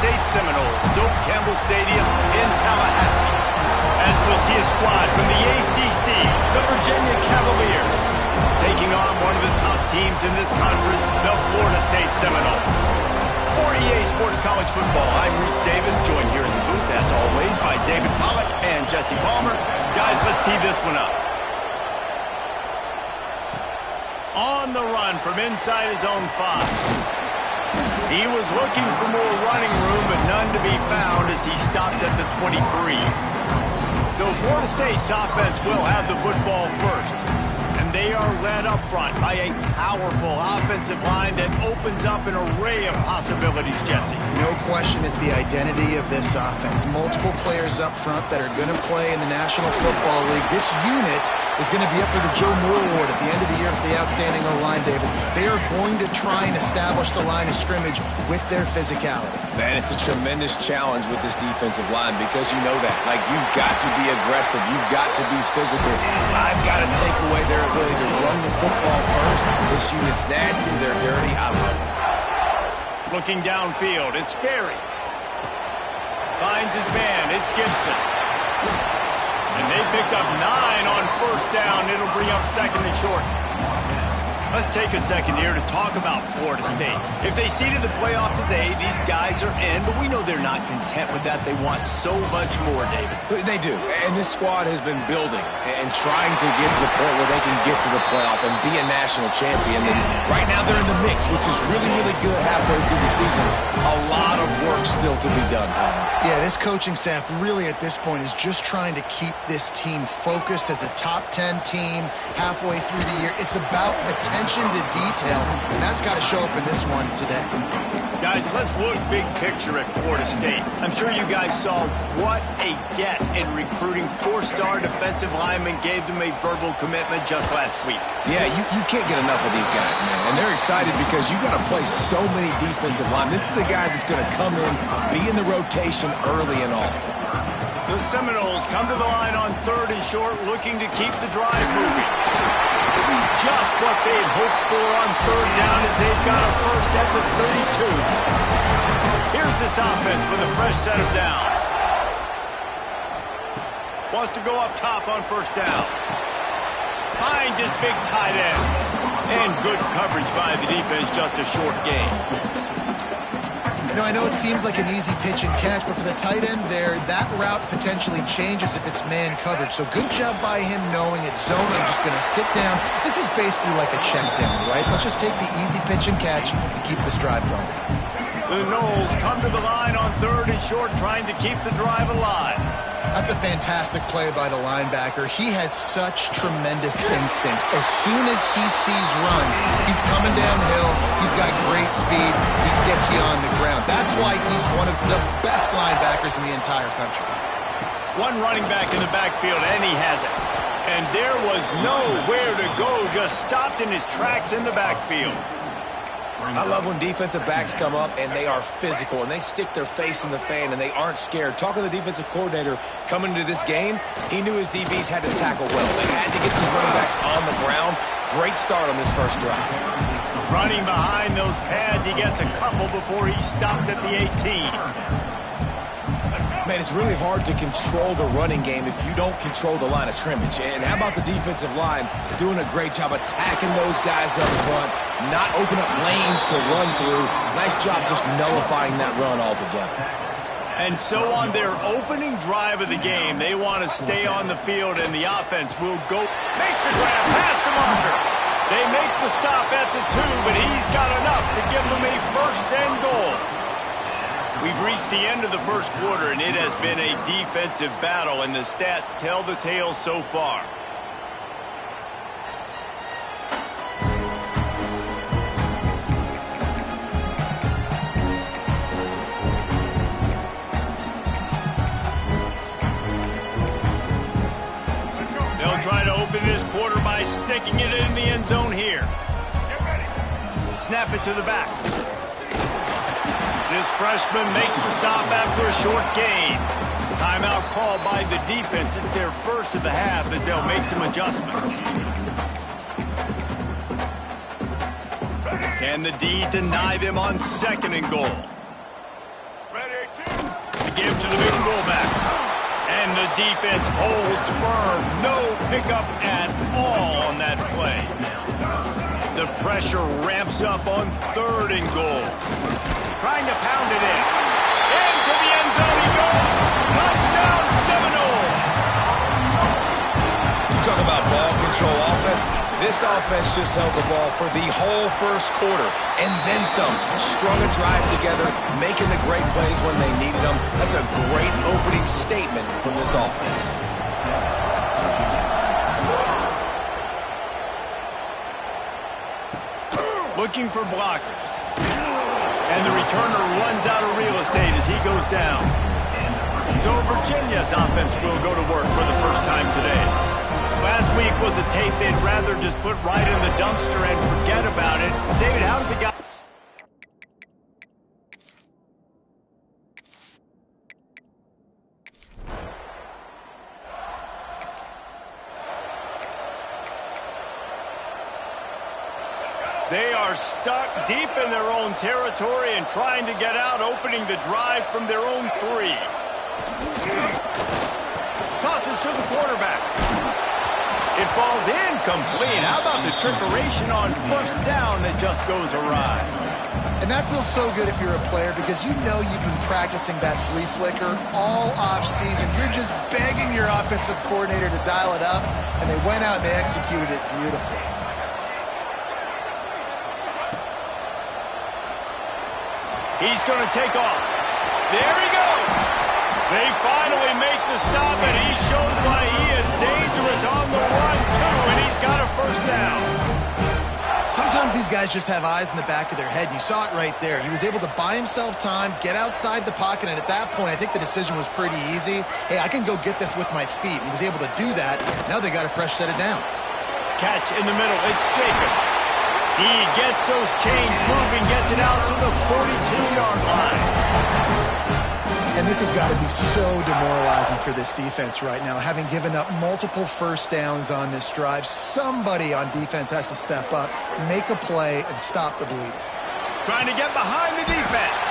State Seminoles, Doak Campbell Stadium in Tallahassee. As we'll see a squad from the ACC, the Virginia Cavaliers, taking on one of the top teams in this conference, the Florida State Seminoles. For EA Sports College Football, I'm Reese Davis, joined here in the booth, as always, by David Pollack and Jesse Palmer. Guys, let's tee this one up. On the run from inside his own 5. He was looking for more running room, but none to be found as he stopped at the 23. So Florida State's offense will have the football first. And they are led up front by a powerful offensive line that opens up an array of possibilities, Jesse. No question it's the identity of this offense. Multiple players up front that are going to play in the National Football League. This unit is going to be up for the Joe Moore Award at the end of the year for the outstanding O-line, David. They are going to try and establish the line of scrimmage with their physicality. Man, it's a tremendous challenge with this defensive line because you know that. Like, you've got to be aggressive. You've got to be physical. I've got to take away their ability to run the football first. This unit's nasty. They're dirty. I love it. Looking downfield, it's Sperry. Finds his man. It's Gibson. And they picked up 9 on first down. It'll bring up second and short. Let's take a second here to talk about Florida State. If they seeded the playoff today, these guys are in, but we know they're not content with that. They want so much more, David. They do, and this squad has been building and trying to get to the point where they can get to the playoff and be a national champion. And right now they're in the mix, which is really, really good halfway through the season. A lot of work still to be done, Tom. Yeah, this coaching staff really at this point is just trying to keep this team focused as a top 10 team halfway through the year. It's about attention to detail, and that's got to show up in this one today. Guys, let's look big picture at Florida State. I'm sure you guys saw what a get in recruiting. 4-star defensive linemen gave them a verbal commitment just last week. Yeah, you can't get enough of these guys, man. And they're excited because you got to play so many defensive linemen. This is the guy that's going to come in, be in the rotation early and often. The Seminoles come to the line on 3rd and short, looking to keep the drive moving. Just what they'd hoped for on 3rd down as they've got a first at the 32. Here's this offense with a fresh set of downs. Wants to go up top on first down. Finds his big tight end. And good coverage by the defense, just a short gain. You know, I know it seems like an easy pitch and catch, but for the tight end there, that route potentially changes if it's man coverage. So good job by him knowing it's zone. I'm just going to sit down. This is basically like a check down, right? Let's just take the easy pitch and catch and keep this drive going. The Noles come to the line on 3rd and short, trying to keep the drive alive. That's a fantastic play by the linebacker. He has such tremendous instincts. As soon as he sees run, he's coming downhill. He's got great speed. He gets you on the ground. That's why he's one of the best linebackers in the entire country. One running back in the backfield, and he has it. And there was nowhere to go, just stopped in his tracks in the backfield. I love when defensive backs come up and they are physical and they stick their face in the fan and they aren't scared. Talking to the defensive coordinator coming into this game, he knew his DBs had to tackle well. They had to get these running backs on the ground. Great start on this first drive. Running behind those pads, he gets a couple before he stopped at the 18. Man, it's really hard to control the running game if you don't control the line of scrimmage. And how about the defensive line doing a great job attacking those guys up front, not open up lanes to run through. Nice job just nullifying that run altogether. And so on their opening drive of the game, they want to stay on the field, and the offense will go. Makes the grab past the marker. They make the stop at the 2, but he's got enough to give them a first and goal. We've reached the end of the first quarter, and it has been a defensive battle, and the stats tell the tale so far. They'll try to open this quarter by sticking it in the end zone here. Snap it to the back. This freshman makes the stop after a short gain. Timeout called by the defense. It's their first of the half as they'll make some adjustments. Can the D deny them on 2nd and goal? The give to the big fullback. And the defense holds firm. No pickup at all on that play. The pressure ramps up on 3rd and goal. Trying to pound it in. Into the end zone he goes. Touchdown, Seminoles. You talk about ball control offense. This offense just held the ball for the whole first quarter and then some. Strung a drive together, making the great plays when they needed them. That's a great opening statement from this offense. Looking for blockers. And the returner runs out of real estate as he goes down. So Virginia's offense will go to work for the first time today. Last week was a tape they'd rather just put right in the dumpster and forget about it. David, how does it go? They are stuck deep in their own territory and trying to get out, opening the drive from their own 3. Tosses to the quarterback. It falls incomplete. How about the trickeration on first down that just goes awry? And that feels so good if you're a player because you know you've been practicing that flea flicker all off season. You're just begging your offensive coordinator to dial it up, and they went out and they executed it beautifully. He's going to take off. There he goes. They finally make the stop, and he shows why he is dangerous on the run, too, and he's got a first down. Sometimes these guys just have eyes in the back of their head. You saw it right there. He was able to buy himself time, get outside the pocket, and at that point, I think the decision was pretty easy. Hey, I can go get this with my feet. He was able to do that. Now they got a fresh set of downs. Catch in the middle. It's Jacobs. He gets those chains moving, gets it out to the 42-yard line. And this has got to be so demoralizing for this defense right now. Having given up multiple first downs on this drive, somebody on defense has to step up, make a play, and stop the bleeding. Trying to get behind the defense.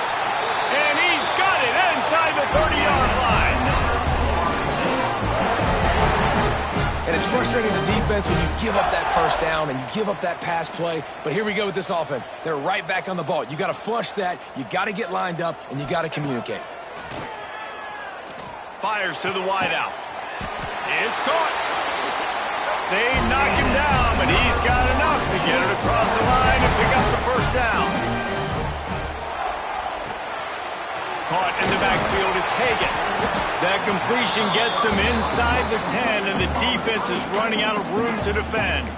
And he's got it inside the 30-yard line. And it's frustrating as a defense when you give up that first down and you give up that pass play. But here we go with this offense. They're right back on the ball. You got to flush that. You got to get lined up, and you got to communicate. Fires to the wideout. It's caught. They knock him down, but he's got enough to get it across the line and pick up the first down. Caught in the backfield, it's Hagan. That completion gets them inside the 10, and the defense is running out of room to defend.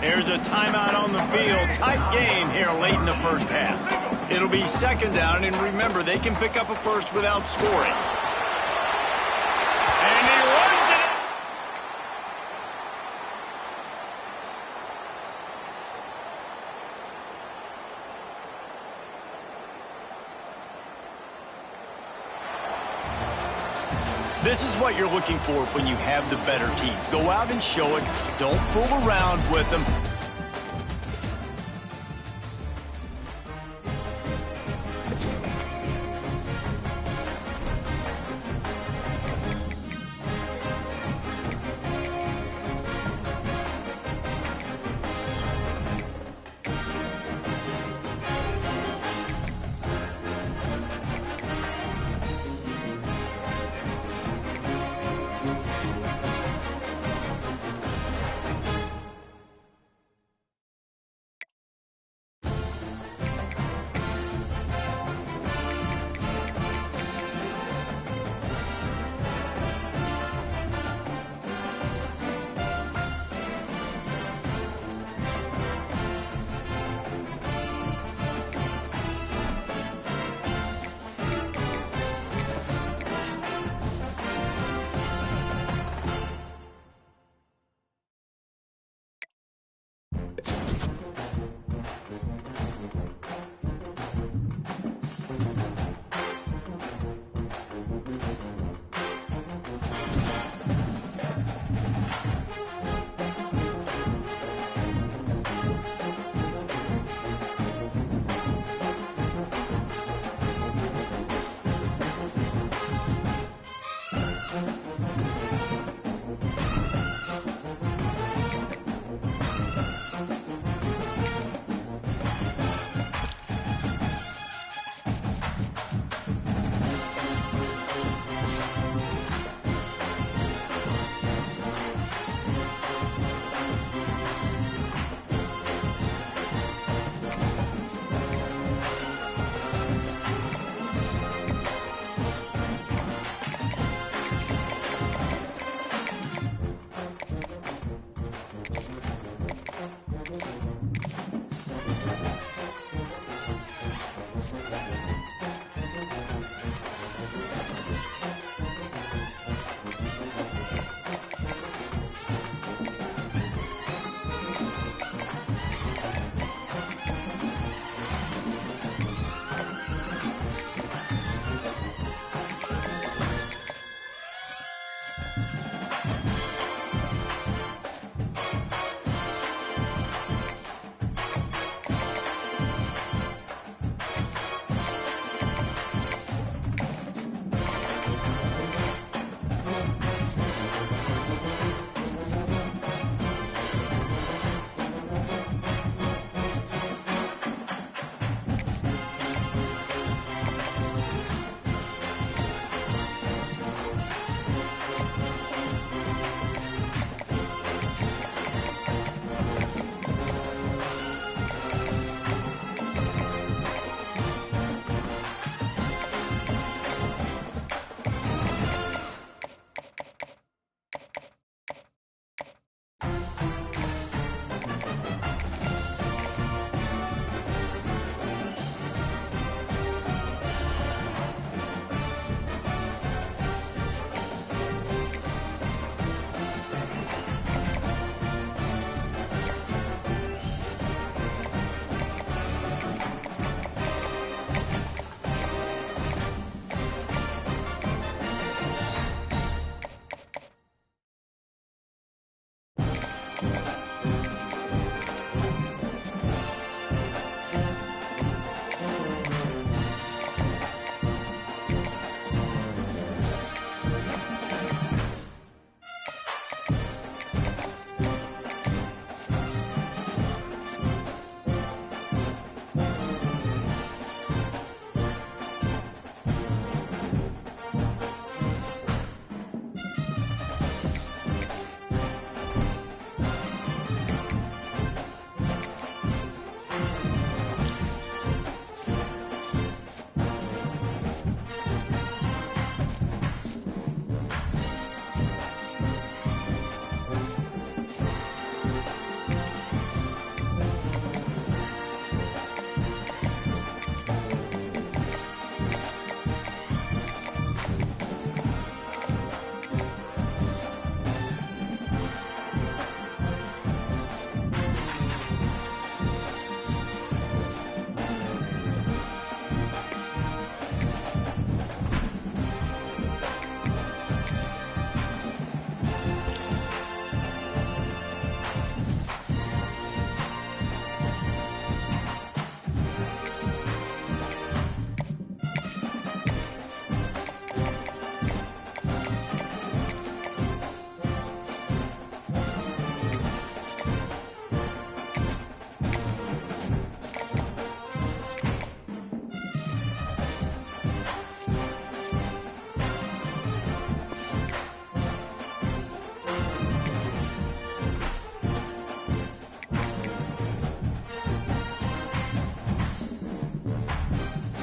There's a timeout on the field. Tight game here late in the first half. It'll be second down, and remember, they can pick up a first without scoring. And he runs it. This is what you're looking for when you have the better team. Go out and show it. Don't fool around with them.